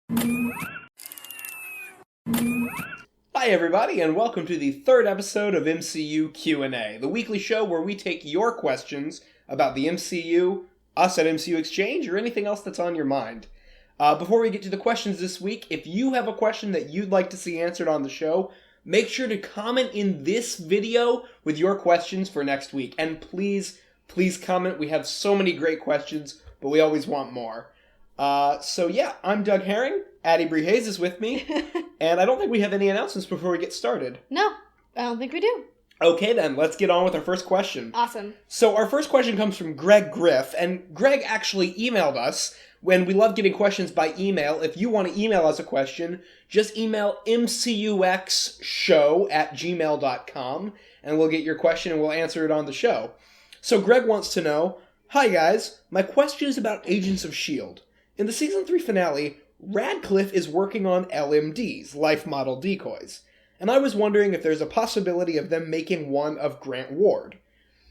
Hi everybody, and welcome to the third episode of MCU Q&A, the weekly show where we take your questions about the MCU, us at MCU Exchange, or anything else that's on your mind. Before we get to the questions this week, if you have a question that you'd like to see answered on the show, make sure to comment in this video with your questions for next week. And please comment. We have so many great questions, but we always want more. I'm Doug Herring. Addie Bree Hayes is with me. And I don't think we have any announcements before we get started. No, I don't think we do. Okay then, let's get on with our first question. Awesome. So our first question comes from Griff, and Greg actually emailed us. When we love getting questions by email, if you want to email us a question, just email mcuxshow@gmail.com, and we'll get your question and we'll answer it on the show. So Greg wants to know, "Hi guys, my question is about Agents of S.H.I.E.L.D. In the Season 3 finale, Radcliffe is working on LMDs, Life Model Decoys, and I was wondering if there's a possibility of them making one of Grant Ward.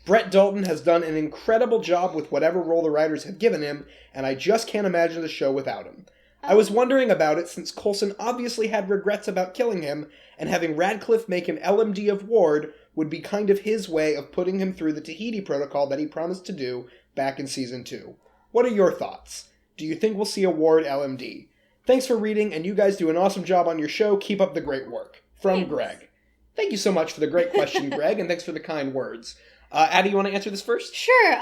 Brett Dalton has done an incredible job with whatever role the writers have given him, and I just can't imagine the show without him. I was wondering about it since Coulson obviously had regrets about killing him, and having Radcliffe make an LMD of Ward would be kind of his way of putting him through the Tahiti protocol that he promised to do back in Season 2. What are your thoughts? Do you think we'll see a Ward LMD? Thanks for reading, and you guys do an awesome job on your show. Keep up the great work." From Thanks. Greg. Thank you so much for the great question, Greg, and thanks for the kind words. Addie, you want to answer this first? Sure.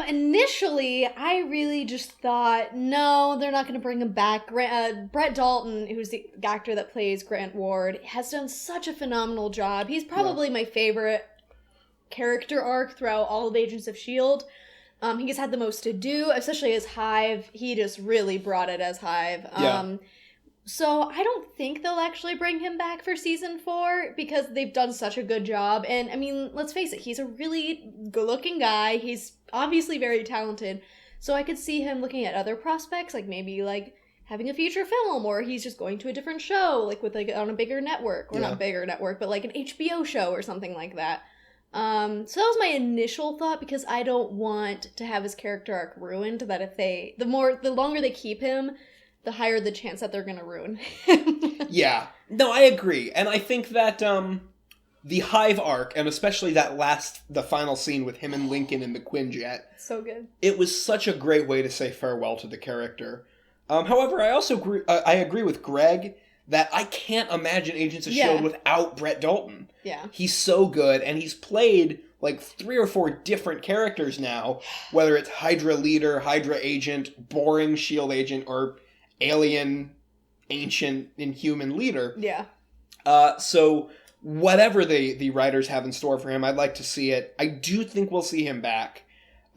Initially, I really just thought, no, they're not going to bring him back. Brett Dalton, who's the actor that plays Grant Ward, has done such a phenomenal job. He's probably my favorite character arc throughout all of Agents of S.H.I.E.L.D. He's had the most to do, especially as Hive. He just really brought it as Hive. So I don't think they'll actually bring him back for Season 4 because they've done such a good job. And, I mean, let's face it, he's a really good-looking guy. He's obviously very talented. So I could see him looking at other prospects, like maybe, having a feature film, or he's just going to a different show, on a bigger network. Or not bigger network, but an HBO show or something like that. So that was my initial thought, because I don't want to have his character arc ruined, that if the longer they keep him, the higher the chance that they're gonna ruin him. Yeah. No, I agree. And I think that, the Hive arc, and especially the final scene with him and Lincoln in the Quinjet. So good. It was such a great way to say farewell to the character. However, I also I agree with Greg that I can't imagine Agents of S.H.I.E.L.D. without Brett Dalton. Yeah. He's so good, and he's played 3 or 4 different characters now, whether it's Hydra leader, Hydra agent, boring S.H.I.E.L.D. agent, or alien, ancient, inhuman leader. Yeah. So whatever the writers have in store for him, I'd like to see it. I do think we'll see him back.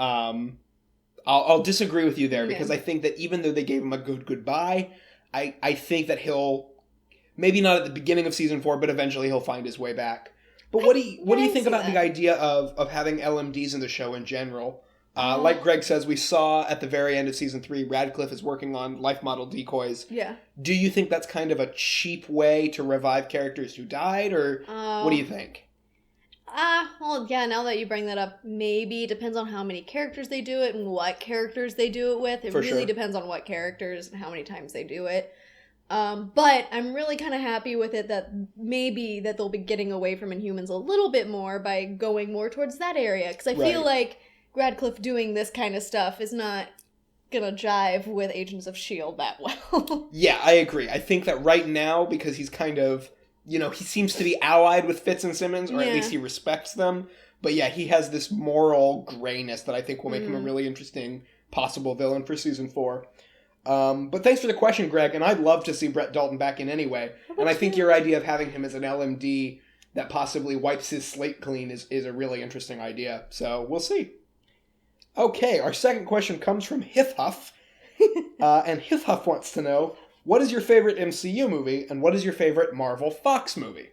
I'll disagree with you there, because I think that even though they gave him a good goodbye, I think that he'll, maybe not at the beginning of Season 4, but eventually he'll find his way back. But what do you think about the idea of having LMDs in the show in general? Like Greg says, we saw at the very end of Season 3, Radcliffe is working on Life Model Decoys. Yeah. Do you think that's kind of a cheap way to revive characters who died, or what do you think? Well, yeah, now that you bring that up, maybe. Depends on how many characters they do it and what characters they do it with. It really depends on what characters and how many times they do it. But I'm really kind of happy with it that maybe that they'll be getting away from Inhumans a little bit more by going more towards that area. Because I feel like Radcliffe doing this kind of stuff is not gonna jive with Agents of S.H.I.E.L.D. that well. Yeah, I agree. I think that right now, because he's kind of, he seems to be allied with Fitz and Simmons, or at least he respects them. But yeah, he has this moral grayness that I think will make him a really interesting possible villain for Season 4. But thanks for the question, Greg, and I'd love to see Brett Dalton back in anyway. And I think your idea of having him as an LMD that possibly wipes his slate clean is a really interesting idea. So we'll see. Okay, our second question comes from Hiff Huff. And Hiff Huff wants to know, what is your favorite MCU movie, and what is your favorite Marvel Fox movie?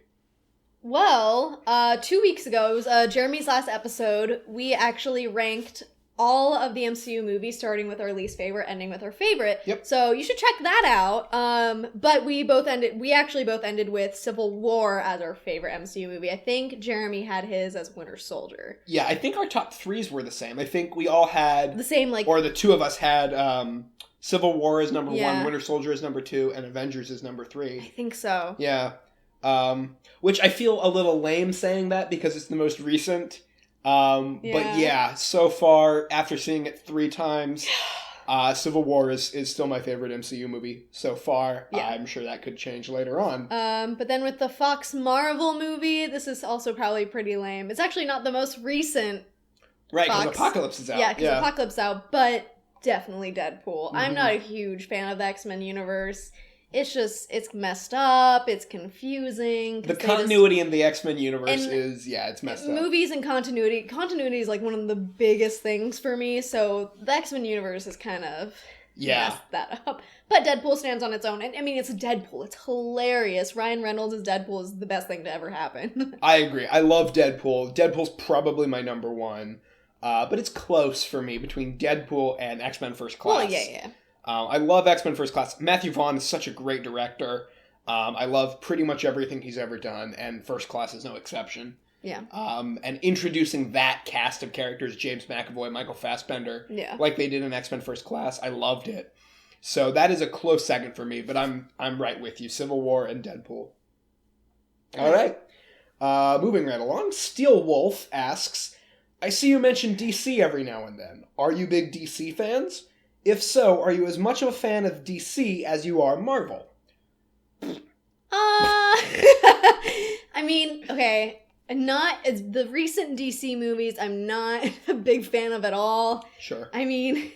Well, 2 weeks ago, it was Jeremy's last episode, we actually ranked all of the MCU movies, starting with our least favorite, ending with our favorite. Yep. So you should check that out. But we actually both ended with Civil War as our favorite MCU movie. I think Jeremy had his as Winter Soldier. Yeah, I think our top threes were the same. I think we all had the same, or the two of us had Civil War is number Yeah. 1, Winter Soldier is number 2, and Avengers is number 3. I think so. Yeah. Which I feel a little lame saying that because it's the most recent. But yeah, so far, after seeing it 3 times, Civil War is still my favorite MCU movie so far. Yeah. I'm sure that could change later on. But then with the Fox Marvel movie, this is also probably pretty lame. It's actually not the most recent. Right, because Fox. Apocalypse is out. Yeah, because Apocalypse is out, but definitely Deadpool. Mm-hmm. I'm not a huge fan of the X-Men universe. It's messed up, it's confusing. The continuity in the X-Men universe it's messed up. Movies and continuity. Continuity is like one of the biggest things for me, so the X-Men universe has kind of messed that up. But Deadpool stands on its own. And I mean, it's Deadpool. It's hilarious. Ryan Reynolds as Deadpool is the best thing to ever happen. I agree. I love Deadpool. Deadpool's probably my number 1. But it's close for me between Deadpool and X-Men First Class. Well, yeah. I love X-Men First Class. Matthew Vaughn is such a great director. I love pretty much everything he's ever done, and First Class is no exception. Yeah. And introducing that cast of characters, James McAvoy, Michael Fassbender, like they did in X-Men First Class, I loved it. So that is a close second for me, but I'm right with you. Civil War and Deadpool. All right. Moving right along, Steel Wolf asks, I see you mention DC every now and then. Are you big DC fans? If so, are you as much of a fan of DC as you are Marvel? I mean, okay, not as the recent DC movies, I'm not a big fan of at all. Sure. I mean,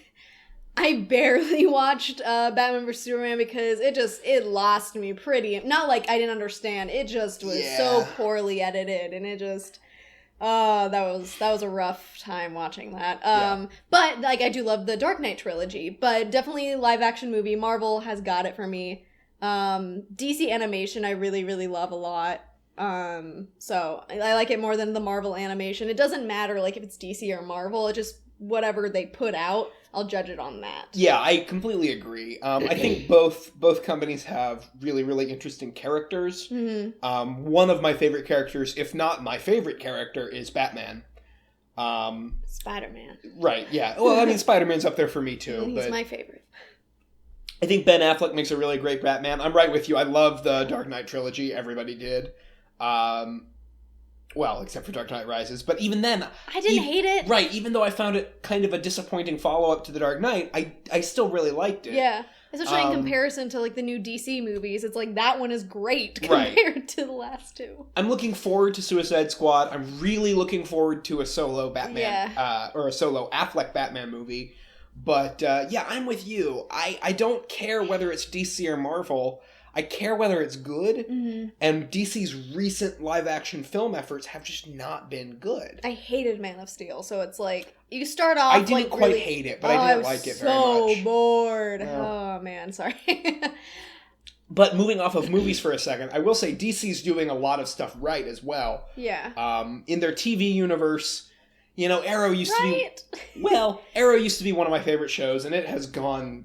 I barely watched Batman vs. Superman because it lost me pretty. Not like I didn't understand. It just was so poorly edited, and it just... that was a rough time watching that. But, like, I do love the Dark Knight trilogy, but definitely live action movie. Marvel has got it for me. DC animation I really, really love a lot. So I like it more than the Marvel animation. It doesn't matter, like, if it's DC or Marvel, it just, whatever they put out, I'll judge it on that. Yeah, I completely agree. I think both companies have really, really interesting characters. Mm-hmm. One of my favorite characters, if not my favorite character, is Batman. Spider-Man. Right, yeah. Well, I mean, Spider-Man's up there for me, too. He's my favorite. I think Ben Affleck makes a really great Batman. I'm right with you. I love the Dark Knight trilogy. Everybody did. Well, except for Dark Knight Rises. But even then... I didn't hate it. Right, even though I found it kind of a disappointing follow-up to The Dark Knight, I still really liked it. Yeah. Especially in comparison to, like, the new DC movies. It's like, that one is great compared to the last two. I'm looking forward to Suicide Squad. I'm really looking forward to a solo Batman, or a solo Affleck Batman movie. But, I'm with you. I don't care whether it's DC or Marvel. I care whether it's good, and DC's recent live-action film efforts have just not been good. I hated Man of Steel, so it's like, you start off, I didn't quite hate it, but I didn't like it very much. So bored. Oh, man, sorry. But moving off of movies for a second, I will say DC's doing a lot of stuff right as well. Yeah. In their TV universe, Arrow used to be... Well, Arrow used to be one of my favorite shows, and it has gone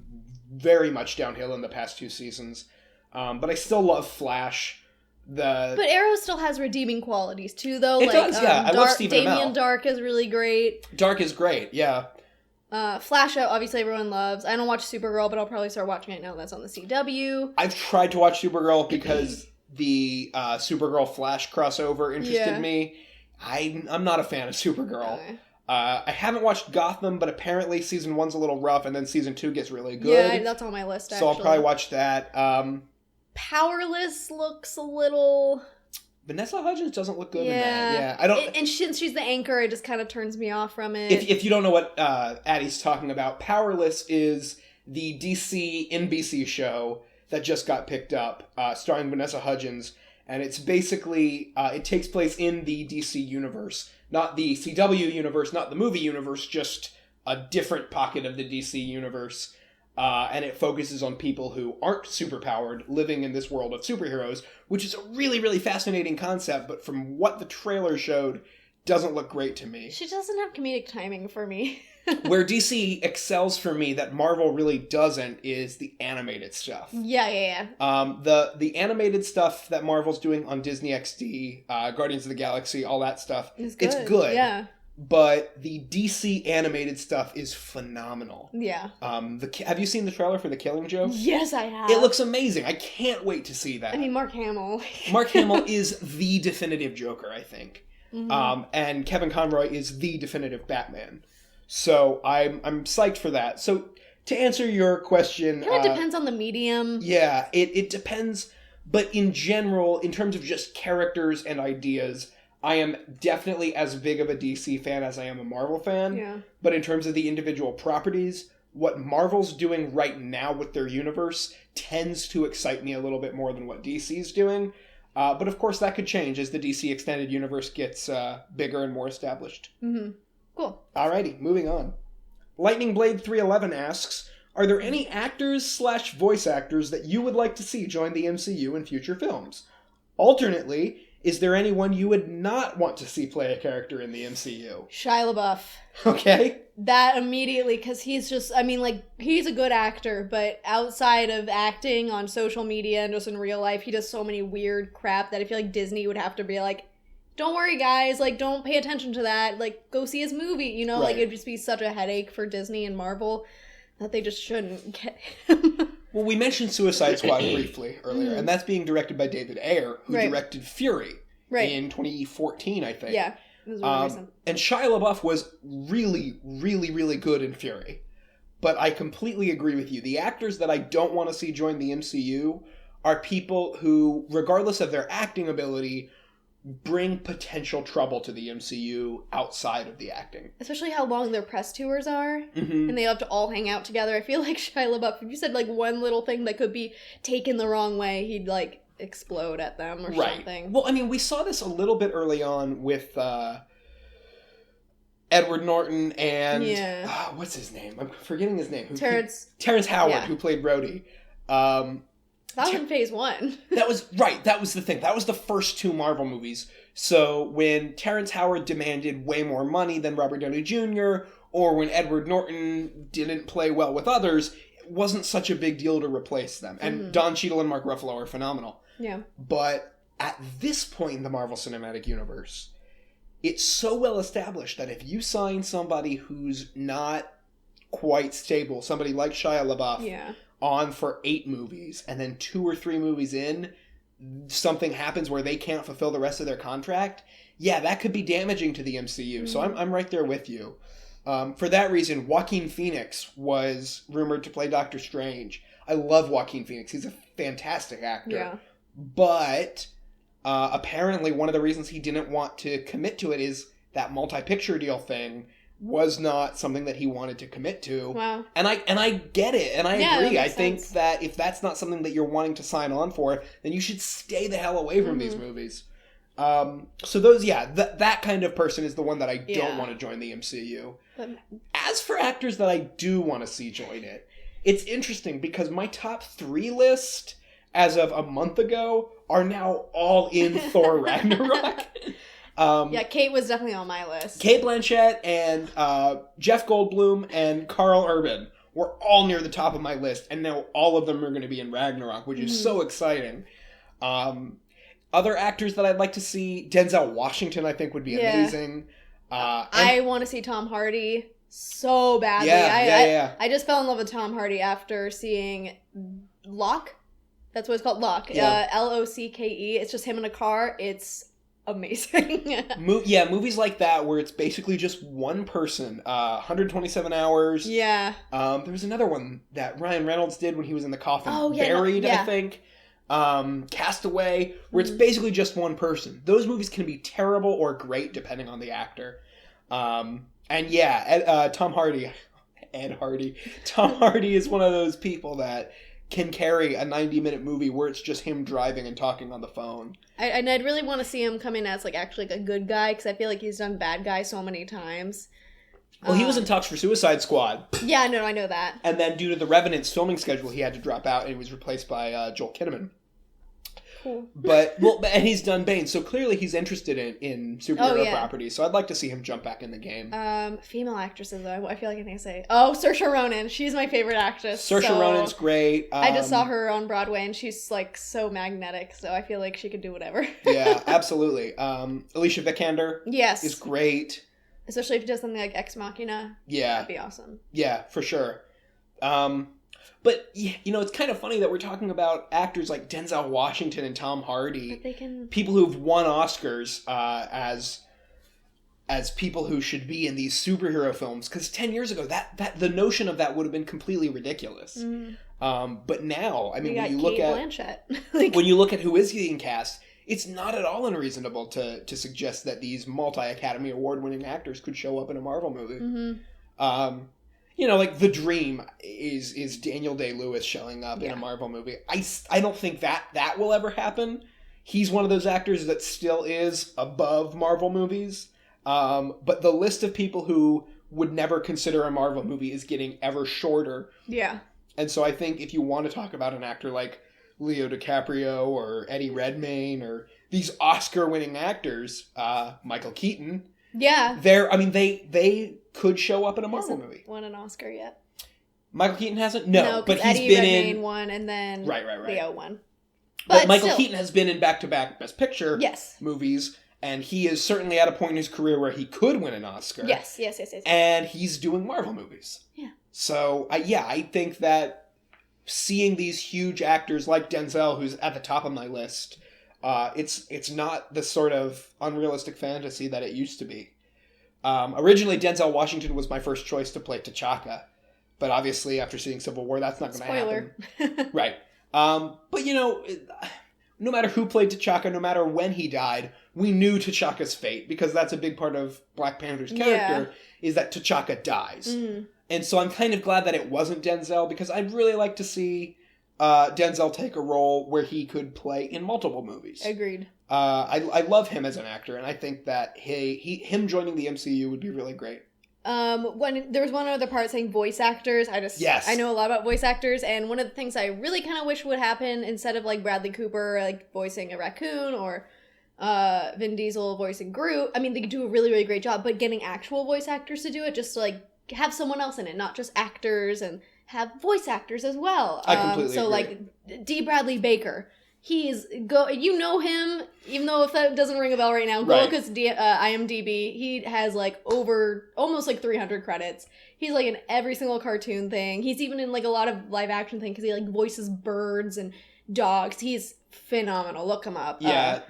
very much downhill in the past 2 seasons. But I still love Flash. But Arrow still has redeeming qualities too, though. It does, yeah. I love Stephen Damien Dark is really great. Dark is great, yeah. Flash, obviously everyone loves. I don't watch Supergirl, but I'll probably start watching it now that's on the CW. I've tried to watch Supergirl because the Supergirl Flash crossover interested me. I'm not a fan of Supergirl. Okay. I haven't watched Gotham, but apparently season 1's a little rough, and then season 2 gets really good. Yeah, that's on my list, actually. So I'll probably watch that. Powerless looks a little... Vanessa Hudgens doesn't look good in that. Yeah, I don't... And since she's the anchor, it just kind of turns me off from it. If you don't know what Addie's talking about, Powerless is the DC NBC show that just got picked up, starring Vanessa Hudgens, and it's basically... it takes place in the DC universe. Not the CW universe, not the movie universe, just a different pocket of the DC universe. And it focuses on people who aren't superpowered living in this world of superheroes, which is a really, really fascinating concept, but from what the trailer showed, doesn't look great to me. She doesn't have comedic timing for me. Where DC excels for me that Marvel really doesn't is the animated stuff. Yeah. The animated stuff that Marvel's doing on Disney XD, Guardians of the Galaxy, all that stuff, it's good. Yeah. but the DC animated stuff is phenomenal. Yeah. Have you seen the trailer for The Killing Joke? Yes, I have. It looks amazing. I can't wait to see that. I mean, Mark Hamill. Mark Hamill is the definitive Joker, I think. Mm-hmm. And Kevin Conroy is the definitive Batman. So I'm psyched for that. So to answer your question... It kind of depends on the medium. Yeah, it depends. But in general, in terms of just characters and ideas, I am definitely as big of a DC fan as I am a Marvel fan. Yeah. But in terms of the individual properties, what Marvel's doing right now with their universe tends to excite me a little bit more than what DC's doing. But of course that could change as the DC Extended Universe gets bigger and more established. Mm-hmm. Cool. Alrighty, moving on. Lightning Blade 311 asks, are there any actors/voice actors that you would like to see join the MCU in future films? Alternately, is there anyone you would not want to see play a character in the MCU? Shia LaBeouf. Okay. That immediately, because he's just, I mean, like, he's a good actor, but outside of acting on social media and just in real life, he does so many weird crap that I feel like Disney would have to be like, don't worry, guys, like, don't pay attention to that, like, go see his movie, you know? Right. Like, it'd just be such a headache for Disney and Marvel that they just shouldn't get him. Well, we mentioned Suicide Squad briefly earlier, and that's being directed by David Ayer, who directed Fury in 2014, I think. Yeah, it was really recent. And Shia LaBeouf was really, really, really good in Fury. But I completely agree with you. The actors that I don't want to see join the MCU are people who, regardless of their acting ability, bring potential trouble to the MCU outside of the acting. Especially how long their press tours are, Mm-hmm. and they have to all hang out together. I feel like Shia LaBeouf, if you said, like, one little thing that could be taken the wrong way, he'd, like, explode at them or something. Well, I mean, we saw this a little bit early on with Edward Norton and... what's his name? I'm forgetting his name. Terrence Howard, who played Rhodey. That was in phase 1. That was the thing. That was the first 2 Marvel movies. So when Terrence Howard demanded way more money than Robert Downey Jr., or when Edward Norton didn't play well with others, it wasn't such a big deal to replace them. And Don Cheadle and Mark Ruffalo are phenomenal. Yeah. But at this point in the Marvel Cinematic Universe, it's so well established that if you sign somebody who's not quite stable, somebody like Shia LaBeouf, on for 8 movies, and then 2 or 3 movies in, something happens where they can't fulfill the rest of their contract, that could be damaging to the MCU. So I'm right there with you. For that reason, Joaquin Phoenix was rumored to play Doctor Strange. I love Joaquin Phoenix. He's a fantastic actor. Yeah. But apparently one of the reasons he didn't want to commit to it is that multi-picture deal thing was not something that he wanted to commit to. Wow. And I get it, and I agree. I think that if that's not something that you're wanting to sign on for, then you should stay the hell away from these movies. So those, that kind of person is the one that I don't want to join the MCU. As for actors that I do want to see join it, it's interesting because my top 3 list as of a month ago are now all in Thor Ragnarok. Kate was definitely on my list. Kate Blanchett and Jeff Goldblum and Carl Urban were all near the top of my list, and now all of them are going to be in Ragnarok, which is so exciting. Other actors that I'd like to see, Denzel Washington, I think would be amazing. I want to see Tom Hardy so badly. I just fell in love with Tom Hardy after seeing Locke. That's what it's called, Locke. Locke. It's just him in a car. It's amazing. Movies like that where it's basically just one person. 127 Hours. Yeah. There was another one that Ryan Reynolds did when he was in the coffin. Buried, I think. Castaway, where it's basically just one person. Those movies can be terrible or great depending on the actor. Tom Hardy. Ed Hardy. Tom Hardy is one of those people that can carry a 90-minute movie where it's just him driving and talking on the phone. I'd really want to see him come in as actually a good guy, because I feel like he's done bad guy so many times. Well, he was in talks for Suicide Squad. Yeah, no, I know that. And then due to the Revenant's filming schedule, he had to drop out and he was replaced by Joel Kinnaman. Cool. And he's done Bane, so clearly he's interested in superhero properties, so I'd like to see him jump back in the game. Female actresses, though, I feel like I can say. Oh, Saoirse Ronan. She's my favorite actress. Saoirse Ronan's great. I just saw her on Broadway, and she's, so magnetic, so I feel like she could do whatever. Yeah, absolutely. Alicia Vikander is great. Especially if he does something like Ex Machina. Yeah. That'd be awesome. Yeah, for sure. But, you know, it's kind of funny that we're talking about actors like Denzel Washington and Tom Hardy. But they can... People who've won Oscars as people who should be in these superhero films. Because 10 years ago, that the notion of that would have been completely ridiculous. But now, I mean, when you look at... Blanchett. When you look at who is being cast, it's not at all unreasonable to suggest that these multi-Academy Award-winning actors could show up in a Marvel movie. You know, like The Dream is Daniel Day-Lewis showing up in a Marvel movie. I don't think that will ever happen. He's one of those actors that still is above Marvel movies. But the list of people who would never consider a Marvel movie is getting ever shorter. Yeah. And so I think if you want to talk about an actor like Leo DiCaprio or Eddie Redmayne or these Oscar-winning actors, Michael Keaton... Yeah. They could show up in a Marvel movie. Won an Oscar yet? Michael Keaton hasn't? No, but he's Eddie been Redmayne in... won, and then Right. Leo won. But Michael Keaton has been in back-to-back Best Picture movies, and he is certainly at a point in his career where he could win an Oscar. Yes. And he's doing Marvel movies. Yeah. So, I think that seeing these huge actors like Denzel, who's at the top of my list... it's not the sort of unrealistic fantasy that it used to be. Originally, Denzel Washington was my first choice to play T'Chaka, but obviously after seeing Civil War, that's not going to happen. Right. But you know, no matter who played T'Chaka, no matter when he died, we knew T'Chaka's fate, because that's a big part of Black Panther's character, is that T'Chaka dies. And so I'm kind of glad that it wasn't Denzel, because I'd really like to see Denzel take a role where he could play in multiple movies. Agreed. I love him as an actor, and I think that him joining the MCU would be really great. When there was one other part saying voice actors, I know a lot about voice actors, and one of the things I really kind of wish would happen, instead of like Bradley Cooper like voicing a raccoon or Vin Diesel voicing Groot, I mean they could do a really, really great job, but getting actual voice actors to do it, just to like have someone else in it, not just actors, and have voice actors as well. I completely agree. Like D. Bradley Baker, you know him, even though if that doesn't ring a bell right now, go look at IMDb. He has like over almost like 300 credits. He's like in every single cartoon thing. He's even in like a lot of live action things because he like voices birds and dogs. He's phenomenal. Look him up. Yeah,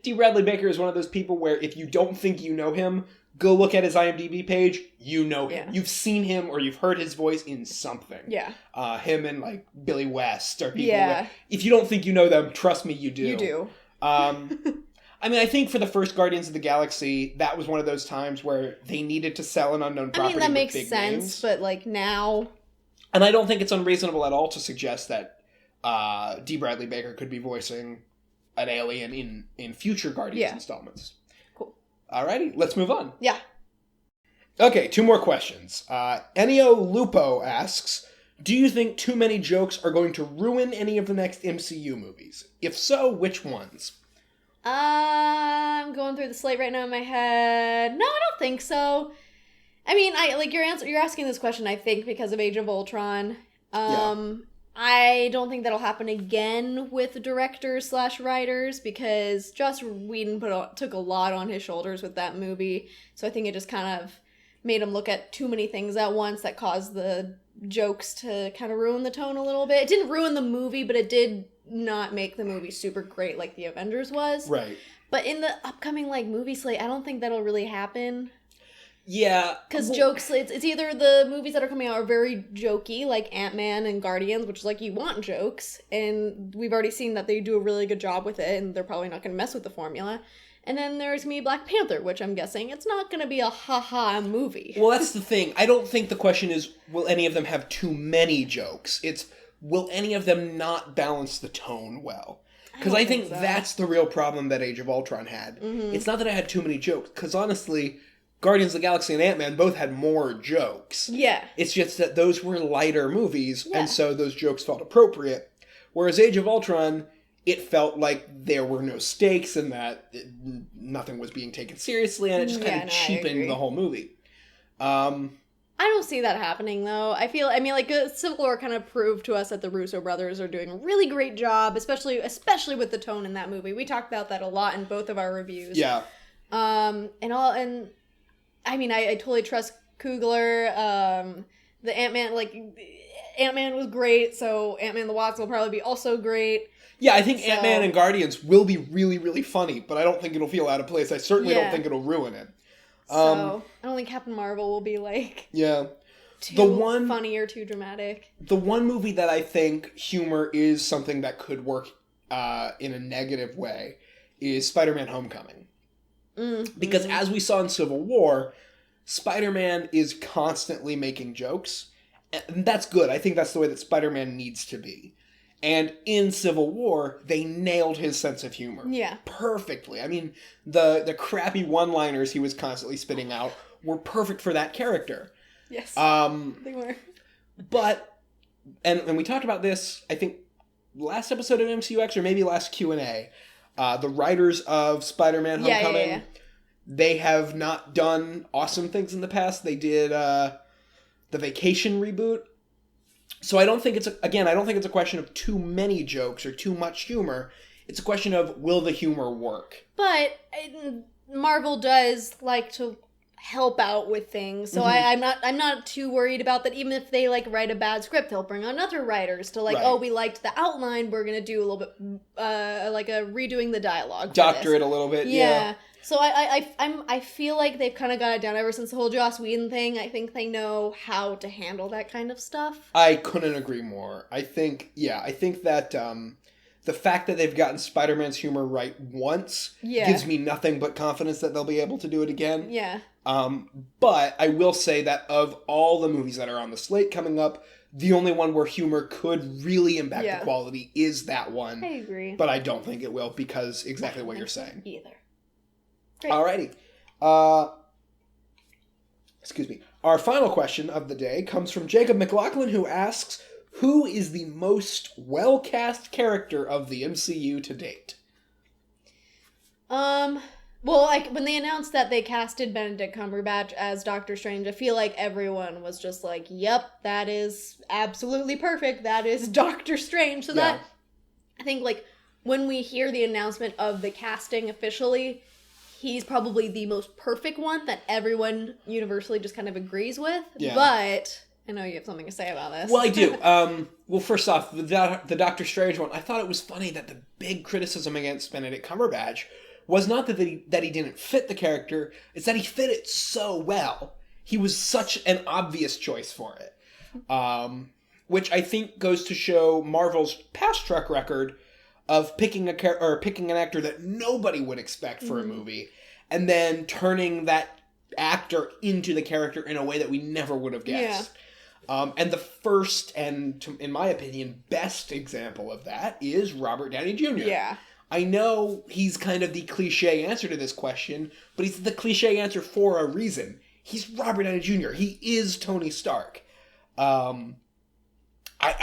D. Bradley Baker is one of those people where if you don't think you know him, go look at his IMDb page. You know him. Yeah. You've seen him or you've heard his voice in something. Yeah. Him and like Billy West or people. Yeah. If you don't think you know them, trust me, you do. You do. I mean, I think for the first Guardians of the Galaxy, that was one of those times where they needed to sell an unknown property. I mean, that makes big sense, names. But like now... And I don't think it's unreasonable at all to suggest that D. Bradley Baker could be voicing an alien in future Guardians installments. Cool. Alrighty, let's move on. Yeah. Okay, 2 more questions. Ennio Lupo asks, do you think too many jokes are going to ruin any of the next MCU movies? If so, which ones? I'm going through the slate right now in my head. No, I don't think so. I mean, you're asking this question, I think, because of Age of Ultron. I don't think that'll happen again with directors/writers, because Joss Whedon took a lot on his shoulders with that movie. So I think it just kind of made him look at too many things at once that caused the jokes to kind of ruin the tone a little bit. It didn't ruin the movie, but it did not make the movie super great like The Avengers was. Right. But in the upcoming movie slate, I don't think that'll really happen. Yeah. Because jokes, it's either the movies that are coming out are very jokey, like Ant-Man and Guardians, which is like, you want jokes, and we've already seen that they do a really good job with it, and they're probably not going to mess with the formula. And then there's going to be Black Panther, which I'm guessing it's not going to be a ha-ha movie. Well, that's the thing. I don't think the question is, will any of them have too many jokes? It's, will any of them not balance the tone well? Because I think that's the real problem that Age of Ultron had. Mm-hmm. It's not that I had too many jokes, because honestly, Guardians of the Galaxy and Ant-Man both had more jokes. Yeah. It's just that those were lighter movies, and so those jokes felt appropriate. Whereas Age of Ultron, it felt like there were no stakes and that nothing was being taken seriously, and it just kind of cheapened the whole movie. I don't see that happening, though. Civil War kind of proved to us that the Russo brothers are doing a really great job, especially with the tone in that movie. We talked about that a lot in both of our reviews. Yeah. I mean, I totally trust Coogler. The Ant-Man, Ant-Man was great, so Ant-Man the Wasp will probably be also great. Yeah, I think Ant-Man and Guardians will be really, really funny, but I don't think it'll feel out of place. I certainly don't think it'll ruin it. So, I don't think Captain Marvel will be, too funny or too dramatic. The one movie that I think humor is something that could work in a negative way is Spider-Man Homecoming. Because as we saw in Civil War, Spider-Man is constantly making jokes, and that's good. I think that's the way that Spider-Man needs to be. And in Civil War, they nailed his sense of humor. Yeah. Perfectly. I mean, the crappy one-liners he was constantly spitting out were perfect for that character. Yes. They were. But, and we talked about this, I think, last episode of MCUX or maybe last Q&A. The writers of Spider-Man Homecoming, they have not done awesome things in the past. They did the Vacation reboot. So I don't think it's a question of too many jokes or too much humor. It's a question of, will the humor work? But Marvel does like to help out with things, so I'm not too worried about that. Even if they write a bad script, they'll bring on other writers to oh, we liked the outline, we're gonna do a little bit a redoing the dialogue, doctor it a little bit. Yeah. So I feel like they've kind of got it down ever since the whole Joss Whedon thing. I think they know how to handle that kind of stuff. I couldn't agree more. I think that the fact that they've gotten Spider-Man's humor right once gives me nothing but confidence that they'll be able to do it again. Yeah. But I will say that of all the movies that are on the slate coming up, the only one where humor could really impact the quality is that one. I agree. But I don't think it will because exactly what you're saying. Either. Great. Alrighty. Excuse me. Our final question of the day comes from Jacob McLaughlin, who asks, who is the most well-cast character of the MCU to date? Well, when they announced that they casted Benedict Cumberbatch as Doctor Strange, I feel like everyone was just like, yep, that is absolutely perfect. That is Doctor Strange. So that, I think, when we hear the announcement of the casting officially, he's probably the most perfect one that everyone universally just kind of agrees with. Yeah. But I know you have something to say about this. Well, I do. Well, first off, the Doctor Strange one, I thought it was funny that the big criticism against Benedict Cumberbatch was not that he didn't fit the character, it's that he fit it so well. He was such an obvious choice for it. Which I think goes to show Marvel's past track record of picking an actor that nobody would expect for a movie, and then turning that actor into the character in a way that we never would have guessed. Yeah. And the first and, in my opinion, best example of that is Robert Downey Jr. Yeah. I know he's kind of the cliche answer to this question, but he's the cliche answer for a reason. He's Robert Downey Jr. He is Tony Stark. I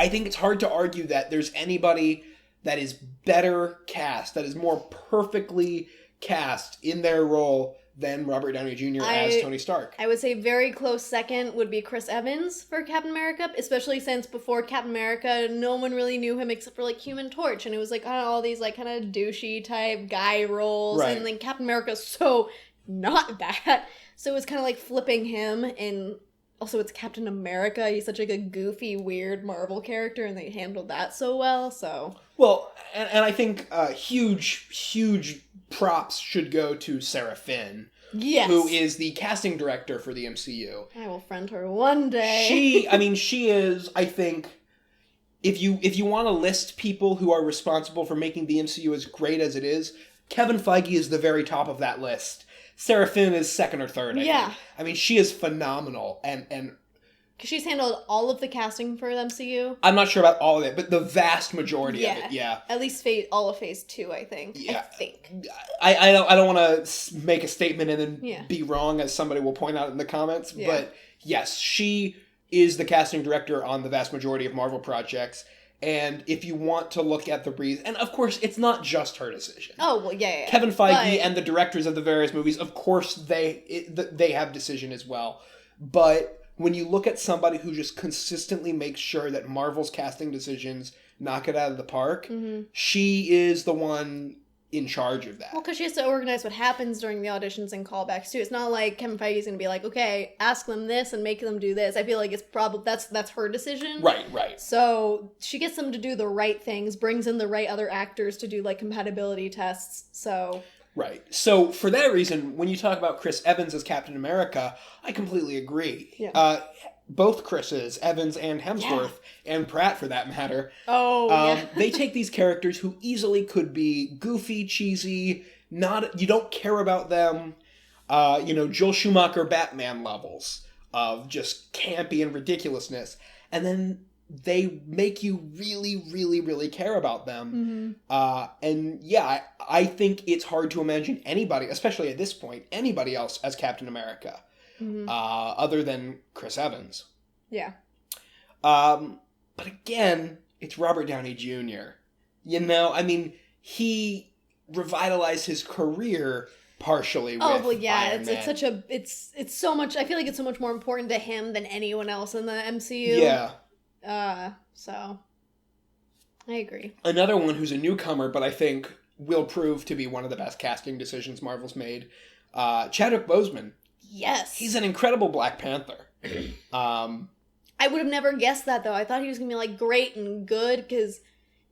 think it's hard to argue that there's anybody that is better cast, that is more perfectly cast in their role than Robert Downey Jr. as Tony Stark. I would say very close second would be Chris Evans for Captain America, especially since before Captain America, no one really knew him except for Human Torch, and it was all these kind of douchey type guy roles, right. And Captain America's so not that, so it was kind of flipping him, and also it's Captain America. He's such a goofy, weird Marvel character, and they handled that so well. So well, and I think huge props should go to Sarah Finn, yes, who is the casting director for the MCU. I will friend her one day. She is. I think if you want to list people who are responsible for making the MCU as great as it is, Kevin Feige is the very top of that list. Sarah Finn is second or third, I think. She is phenomenal, and because she's handled all of the casting for the MCU. I'm not sure about all of it, but the vast majority of it, yeah. At least all of Phase 2, I think. Yeah. I think. I don't want to make a statement and then be wrong, as somebody will point out in the comments, but yes, she is the casting director on the vast majority of Marvel projects. And if you want to look at the reason, and of course, it's not just her decision. Oh, well, yeah. Kevin Feige and the directors of the various movies, of course, they have decision as well. But when you look at somebody who just consistently makes sure that Marvel's casting decisions knock it out of the park, she is the one in charge of that. Well, because she has to organize what happens during the auditions and callbacks too. It's not like Kevin Feige's going to be like, okay, ask them this and make them do this. I feel like it's probably that's her decision. Right. So she gets them to do the right things, brings in the right other actors to do like compatibility tests. So right. So for that reason, when you talk about Chris Evans as Captain America, I completely agree. Yeah. Both Chris's, Evans and Hemsworth, and Pratt for that matter. yeah. They take these characters who easily could be goofy, cheesy, you don't care about them, Joel Schumacher Batman levels of just campy and ridiculousness, and then they make you really, really, really care about them. And yeah, I think it's hard to imagine anybody, especially at this point, anybody else as Captain America. Other than Chris Evans. Yeah. But again, it's Robert Downey Jr. He revitalized his career partially with Iron Man. It's such a it's so much. I feel like it's so much more important to him than anyone else in the MCU. Yeah. So I agree. Another one who's a newcomer, but I think will prove to be one of the best casting decisions Marvel's made. Chadwick Boseman. Yes. He's an incredible Black Panther. I would have never guessed that, though. I thought he was going to be, like, great and good, because,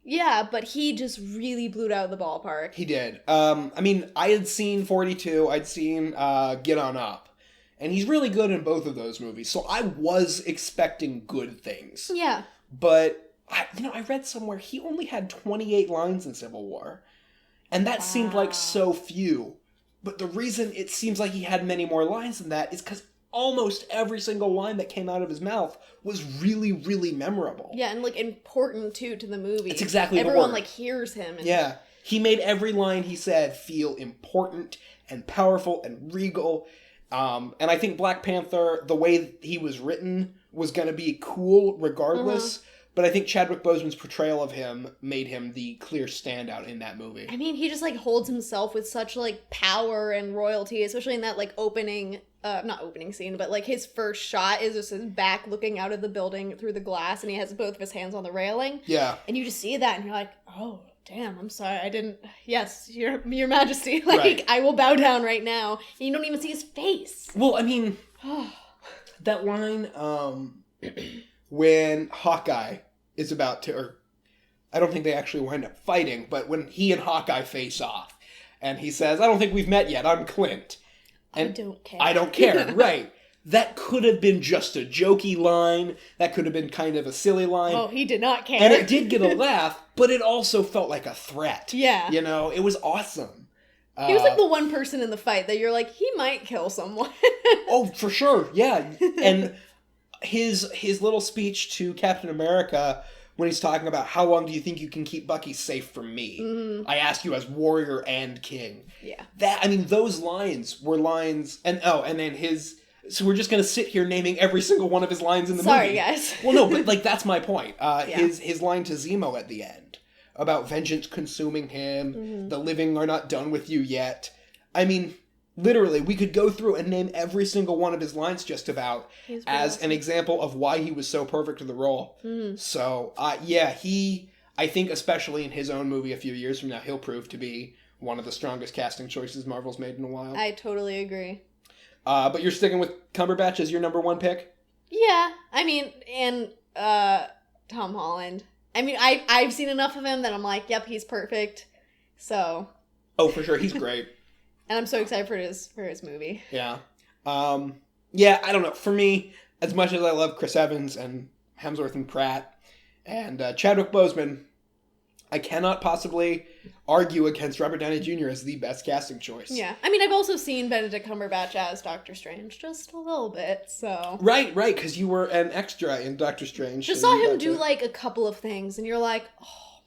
yeah, but he just really blew it out of the ballpark. He did. I had seen 42, I'd seen Get On Up, and he's really good in both of those movies, so I was expecting good things. Yeah. But, I read somewhere he only had 28 lines in Civil War, and that seemed like so few. But the reason it seems like he had many more lines than that is because almost every single line that came out of his mouth was really, really memorable. Yeah, and, like, important, too, to the movie. It's exactly the word. Everyone, like, hears him. And... Yeah. He made every line he said feel important and powerful and regal. And I think Black Panther, the way he was written, was going to be cool regardless. But I think Chadwick Boseman's portrayal of him made him the clear standout in that movie. I mean, he just, like, holds himself with such, like, power and royalty, especially in that, like, not opening scene, but, like, his first shot is just his back looking out of the building through the glass, and he has both of his hands on the railing. Yeah. And you just see that, and you're like, oh, damn, I'm sorry, I didn't... Yes, your majesty, like, right. I will bow down right now. And you don't even see his face. Well, I mean, that line, when Hawkeye is about to, or I don't think they actually wind up fighting, but when he and Hawkeye face off, and he says, I don't think we've met yet, I'm Clint. And I don't care, right. That could have been just a jokey line, that could have been kind of a silly line. Oh, he did not care. And it did get a laugh, but it also felt like a threat. Yeah. It was awesome. He was like the one person in the fight that you're like, he might kill someone. Oh, for sure, yeah. And his little speech to Captain America when he's talking about how long do you think you can keep Bucky safe from me? I ask you as warrior and king. Yeah. Those lines were lines, and then his... So we're just going to sit here naming every single one of his lines in the movie. Sorry, guys. Well, no, but, like, that's my point. His line to Zemo at the end, about vengeance consuming him, the living are not done with you yet. I mean... Literally, we could go through and name every single one of his lines just about as an example of why he was so perfect for the role. So, I think especially in his own movie a few years from now, he'll prove to be one of the strongest casting choices Marvel's made in a while. I totally agree. But you're sticking with Cumberbatch as your number one pick? Yeah, I mean, and Tom Holland. I mean, I've seen enough of him that I'm like, yep, he's perfect. So. Oh, for sure, he's great. And I'm so excited for his movie. Yeah. I don't know. For me, as much as I love Chris Evans and Hemsworth and Pratt and Chadwick Boseman, I cannot possibly argue against Robert Downey Jr. as the best casting choice. Yeah. I mean, I've also seen Benedict Cumberbatch as Doctor Strange just a little bit, so... Right, because you were an extra in Doctor Strange. Just saw him do, like, a couple of things, and you're like, oh,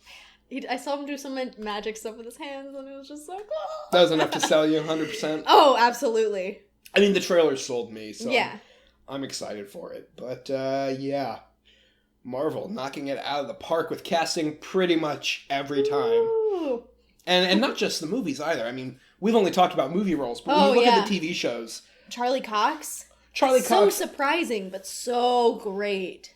I saw him do some magic stuff with his hands, and it was just like, oh. That was enough to sell you 100%? Oh, absolutely. I mean, the trailer sold me, so yeah. I'm excited for it. But, Marvel knocking it out of the park with casting pretty much every time. Ooh. And not just the movies either. I mean, we've only talked about movie roles, but when you look at the TV shows... Charlie Cox? So surprising, but so great.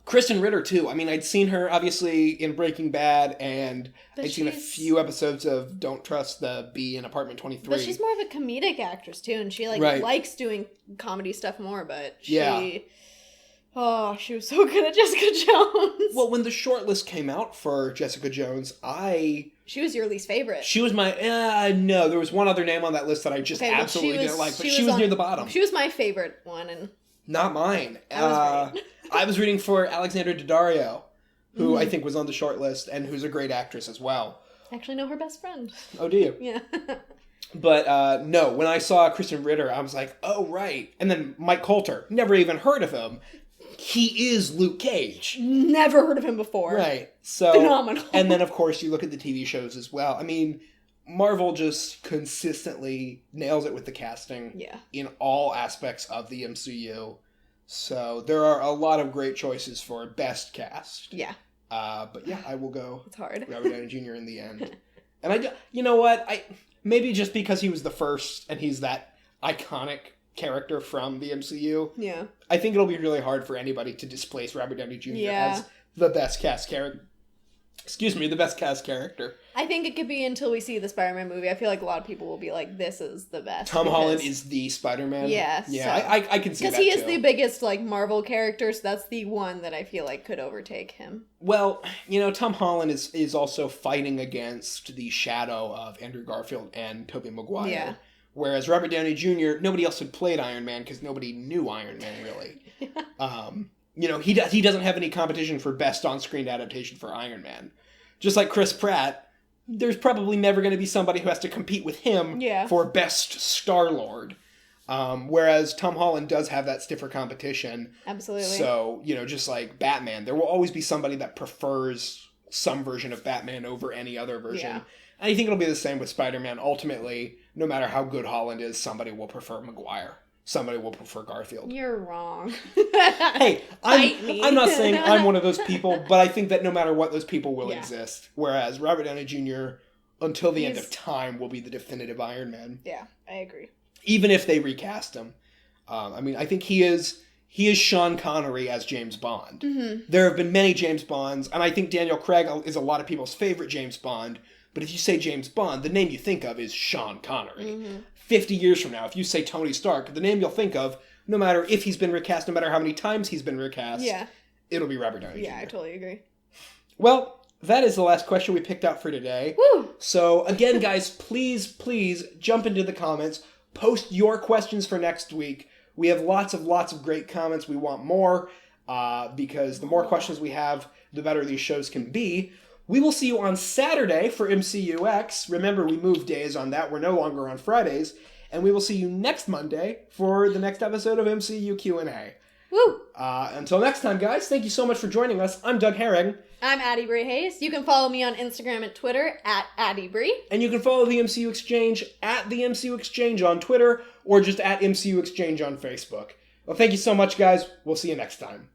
Kristen Ritter, too. I mean, I'd seen her, obviously, in Breaking Bad, and I'd seen a few episodes of Don't Trust the Bee in Apartment 23. But she's more of a comedic actress, too, and she, likes doing comedy stuff more, but she... Oh, she was so good at Jessica Jones. Well, when the shortlist came out for Jessica Jones, She was your least favorite. She was my... no, there was one other name on that list that I just absolutely didn't like, but she was near the bottom. She was my favorite one, and... Not mine. I was right. I was rooting for Alexandra Daddario, who I think was on the shortlist, and who's a great actress as well. I actually know her best friend. Oh, do you? Yeah. But, no, when I saw Kristen Ritter, I was like, oh, right. And then Mike Coulter, never even heard of him. He is Luke Cage. Never heard of him before. Right. So phenomenal. And then, of course, you look at the TV shows as well. I mean, Marvel just consistently nails it with the casting in all aspects of the MCU. So there are a lot of great choices for best cast. Yeah. But yeah, I will go it's hard. Robert Downey Jr. in the end. And you know what? Maybe just because he was the first and he's that iconic character from the MCU. Yeah. I think it'll be really hard for anybody to displace Robert Downey Jr. as the best cast character. Excuse me, the best cast character. I think it could be until we see the Spider-Man movie. I feel like a lot of people will be like, this is the best. Tom Holland is the Spider-Man? Yeah. Yeah, so, I can see that, because he is the biggest, Marvel character, so that's the one that I feel like could overtake him. Well, Tom Holland is also fighting against the shadow of Andrew Garfield and Tobey Maguire. Yeah. Whereas Robert Downey Jr., nobody else had played Iron Man because nobody knew Iron Man, really. He doesn't have any competition for best on-screen adaptation for Iron Man. Just like Chris Pratt, there's probably never going to be somebody who has to compete with him for best Star-Lord. Whereas Tom Holland does have that stiffer competition. Absolutely. So, just like Batman, there will always be somebody that prefers some version of Batman over any other version. Yeah. And I think it'll be the same with Spider-Man. Ultimately, no matter how good Holland is, somebody will prefer Maguire. Somebody will prefer Garfield. You're wrong. Hey, I'm not saying I'm one of those people, but I think that no matter what, those people will exist. Whereas Robert Downey Jr., until the end of time, will be the definitive Iron Man. Yeah, I agree. Even if they recast him. I think he is Sean Connery as James Bond. Mm-hmm. There have been many James Bonds, and I think Daniel Craig is a lot of people's favorite James Bond. But if you say James Bond, the name you think of is Sean Connery. Mm-hmm. 50 years from now, if you say Tony Stark, the name you'll think of, no matter if he's been recast, no matter how many times he's been recast, it'll be Robert Downey Jr. Yeah, I totally agree. Well, that is the last question we picked out for today. Woo! So, again, guys, please jump into the comments. Post your questions for next week. We have lots of great comments. We want more, because the more questions we have, the better these shows can be. We will see you on Saturday for MCUX. Remember, we moved days on that. We're no longer on Fridays. And we will see you next Monday for the next episode of MCU Q&A. Woo! Until next time, guys, thank you so much for joining us. I'm Doug Herring. I'm Addie Brie Hayes. You can follow me on Instagram and Twitter at Addie Brie. And you can follow the MCU Exchange at the MCU Exchange on Twitter or just at MCU Exchange on Facebook. Well, thank you so much, guys. We'll see you next time.